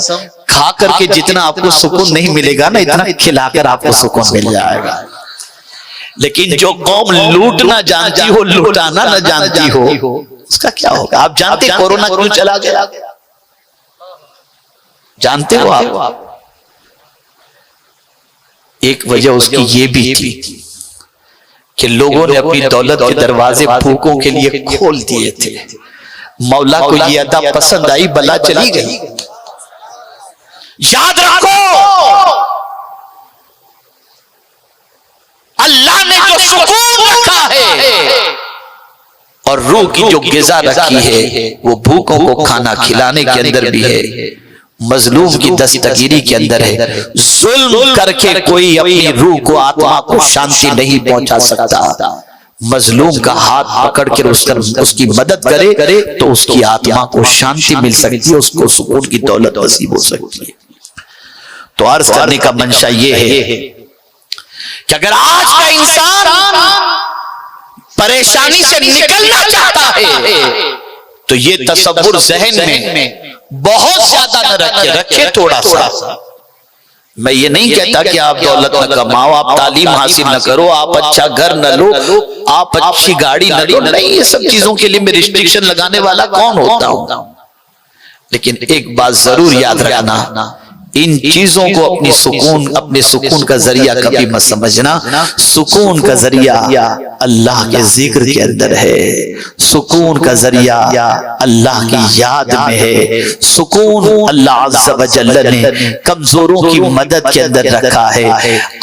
खा करके जितना आपको सुकून नहीं मिलेगा ना, इतना खिलाकर आपको सुकून मिल जाएगा। लेकिन जो कौम लूटना जानती हो, लुटाना ना जानती हो, उसका क्या होगा? आप जानते कोरोना क्यों चला गया? जानते हो आप? एक वजह उसकी ये भी थी कि लोगों ने अपनी दौलत के दरवाजे भूखों के लिए खोल दिए थे। मौला को ये अदा पसंद आई, बला चली गई। याद रखो, अल्लाह ने जो सुकून रखा है और रूह की जो गिज़ा रखी है, वो भूखों को खाना खिलाने के अंदर भी है, मजलूम की दस्तगीरी के अंदर है। जुल्म करके कोई अपनी रूह को, आत्मा को शांति नहीं पहुंचा सकता। मजलूम का हाथ पकड़ कर उसकी मदद करे तो उसकी आत्मा को शांति मिल सकती है, उसको सुकून की दौलत नसीब हो सकती है। तो अर्ज करने का मंशा ये है कि अगर आज का इंसान परेशानी से निकलना चाहता है तो ये तसव्वुर ज़हन में बहुत ज्यादा न रखे थोड़ा सा। मैं ये नहीं कहता कि आप दौलत न कमाओ, आप तालीम हासिल न करो, आप अच्छा घर न लो, आप अच्छी गाड़ी न लो, नहीं, ये सब चीजों के लिए मैं रिस्ट्रिक्शन लगाने वाला कौन होता हूं। लेकिन एक बात जरूर याद रखना, इन चीजों को अपने सुकून का जरिया कभी मत समझना। सुकून का जरिया अल्लाह के जिक्र के अंदर है, सुकून का जरिया अल्लाह की याद में है। सुकून अल्लाह अज़्ज़ व जल्ल ने कमजोरों की मदद के अंदर रखा है।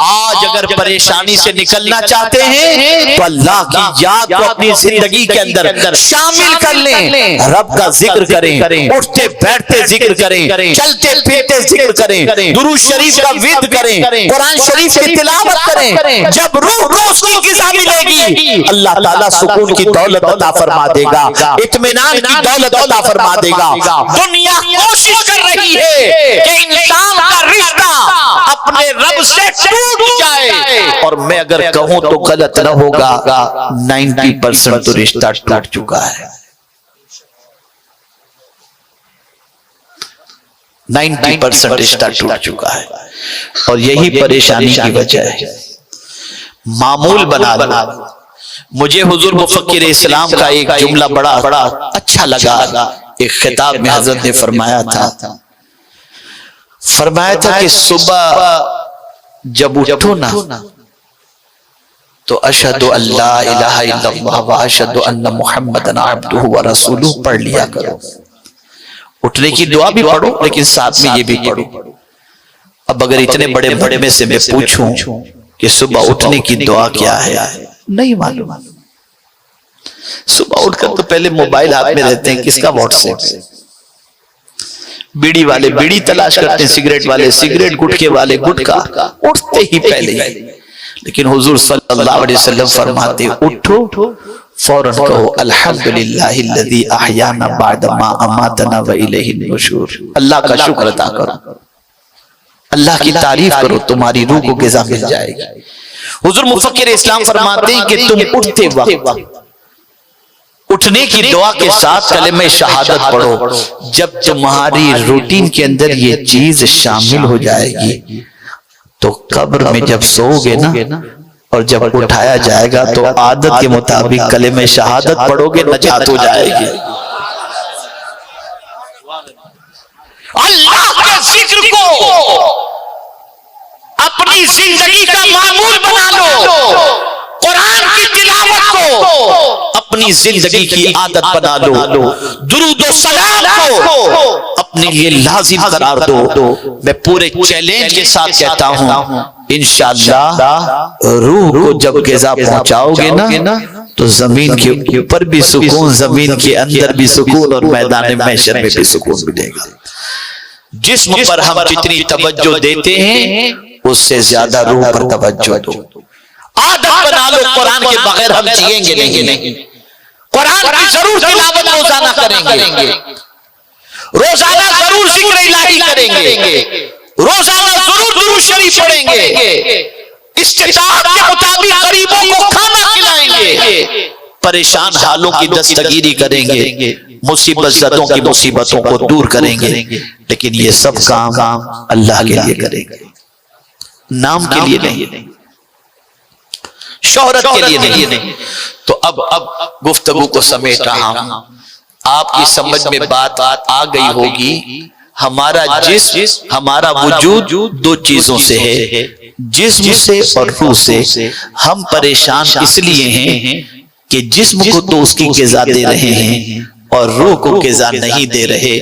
आज अगर परेशानी से निकलना चाहते हैं तो अल्लाह की याद को अपनी जिंदगी के अंदर शामिल कर लें। रब का जिक्र करें, उठते बैठते जिक्र करें, चलते फिरते जिक्र करें, दुरूद शरीफ का विर्द करें, कुरान शरीफ की तिलावत करें। जब रूह को उसकी ग़िज़ा मिलेगी, अल्लाह ताला सुकून की दौलत अता फरमा देगा, इत्मीनान की दौलत अता फरमा देगा। दुनिया कोशिश कर रही है कि इंसान का रिश्ता अपने रब से टूट जाए, और मैं अगर कहूं तो गलत न होगा, 90% तो रिश्ता टूट चुका है। 90% रिश्ता टूट चुका है, और यही परेशानी की वजह है। मामूल बना लो। मुझे हुजूर मुफक्किर इस्लाम का एक जुमला बड़ा अच्छा लगा। एक खिताब में हजरत ने फरमाया था कि सुबह जब उठो ना तो अशहदु अल्ला इलाहा इल्लल्लाह व अशहदु अन्ना मुहम्मदन अब्दुहु व रसूलुहु पढ़ लिया करो। उठने की दुआ भी पढ़ो, लेकिन साथ में ये भी पढ़ो। अब अगर इतने बड़े बड़े में से मैं पूछूं कि सुबह उठने की दुआ क्या है, नहीं मालूम। सुबह उठकर तो पहले मोबाइल हाथ में रहते हैं, किसका व्हाट्सएप। बीड़ी वाले बीड़ी तलाश करते हैं, सिगरेट वाले सिगरेट, गुटखे वाले गुटखा, उठते ही पहले। लेकिन हुजूर सल्लल्लाहु अलैहि वसल्लम फरमाते, उठो फौरन कहो अल्हम्दुलिल्लाहिल्लज़ी अहयाना बअद मा अमातना व इलैहिन नुशूर। अल्लाह का शुक्र अदा करो, अल्लाह की तारीफ करो, तुम्हारी रूह को ग़िज़ा मिल जाएगी। हुजूर मुफक्किर इस्लाम फरमाते हैं कि तुम उठते वक्त उठने की दुआ के साथ कलिमे शहादत पढ़ो। जब तुम्हारी रूटीन के अंदर ये चीज शामिल हो जाएगी तो कब्र में जब सोओगे ना और जब उठाया जाएगा तो आदत के मुताबिक कलिमे शहादत पढ़ोगे, नजात हो जाएगी। अल्लाह के जिक्र को अपनी जिंदगी का मामूल बना लो, कुरान की तिलावत को अपनी जिंदगी की आदत बना लो, दुरूद व सलाम को अपने लिए लाजिम करार दो। मैं पूरे चैलेंज के साथ कहता हूं, इंशाअल्लाह रूह को जब ग़िज़ा पहुंचाओगे ना तो जमीन के ऊपर भी सुकून, जमीन के अंदर भी सुकून, और मैदान महशर में भी सुकून मिलेगा। जिस्म पर हम जितनी तवज्जो देते हैं उससे ज्यादा रूह पर तवज्जो दो। आदत बना लो, कुरान के बगैर हम जिएंगे नहीं। कुरान की जरूर तिलावत रोजाना करेंगे, रोजाना जरूर जिक्र इलाही करेंगे, रोजाना जरूर दुरूद शरीफ पढ़ेंगे, इस्तिताअत के मुताबिक गरीबों को खाना खिलाएंगे, परेशान हालों की दस्तगीरी करेंगे, मुसीबत ज़दों की मुसीबतों को दूर करेंगे। लेकिन ये सब काम अल्लाह के लिए करेंगे, नाम के लिए नहीं, शोहरत के लिए नहीं। तो अब गुफ्तगू को समेट रहा हूं, आपकी समझ में बात आ गई होगी। हमारा जिस्म, हमारा वजूद दो चीजों से है, जिस्म से और रूह से। हम परेशान इसलिए हैं कि जिस्म को तो उसकी ग़िज़ा दे रहे हैं और रूह को ग़िज़ा नहीं दे रहे,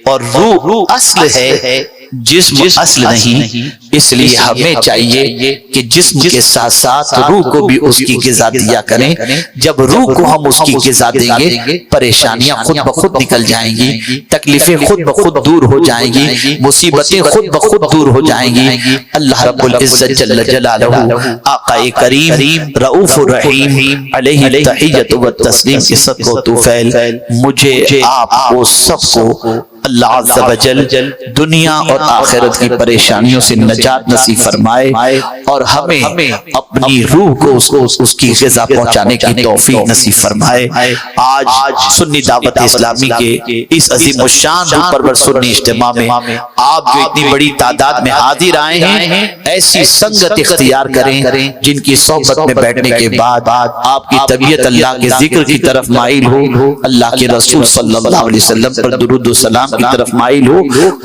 और रूह असल है, जिस्म असल नहीं। इसलिए हमें चाहिए कि जिस्म के साथ साथ रूह को भी उसकी ग़िज़ा दिया करें। जब रूह को हम उसकी ग़िज़ा देंगे, परेशानियां खुद ब खुद निकल जाएंगी, तकलीफें खुद ब खुद दूर हो जाएंगी, मुसीबतें खुद ब खुद दूर हो जाएंगी। अल्लाह रब्बुल इज्जत जल्ल जलालहू, आक़ाए करीम रऊफ़ुर रहीम अलैहि तहिय्यतु व तस्लीम के सदक़ो तुफ़ैल मुझे आपको सबको अल्लाह अज़्ज़ व जल दुनिया और आखिरत की परेशानियों से नजात नसीब फरमाए, और हमें अपनी रूह को उसकी ग़िज़ा पहुंचाने की तौफीक नसीब फरमाए। आज सुन्नी दावत इस्लामी के इस अज़ीम शान परवर सुन्नी इज्तिमा में आप जो इतनी बड़ी तादाद में हाजिर आए हैं, ऐसी संगत इख्तियार करें जिनकी सोहबत में बैठने के बाद आपकी तबीयत अल्लाह के जिक्र की तरफ माइल हो, अल्लाह के रसूल सल्लल्लाहु अलैहि वसल्लम पर दुरूद व सलाम सलाम की तरफ माइल हो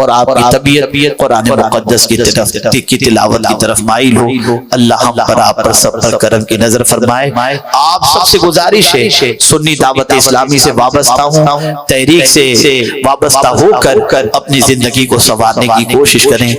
और आपकी तबीयत कुरान मुक़द्दस की तरफ की तिलावत की तरफ माइल हो। अल्लाह हम पर, आप पर, सब पर करम की नजर फरमाए। आप सबसे गुजारिश है, सुन्नी दावत इस्लामी से वाबस्ता हूँ, तहरीक से वाबस्ता होकर अपनी जिंदगी को संवारने की कोशिश करें।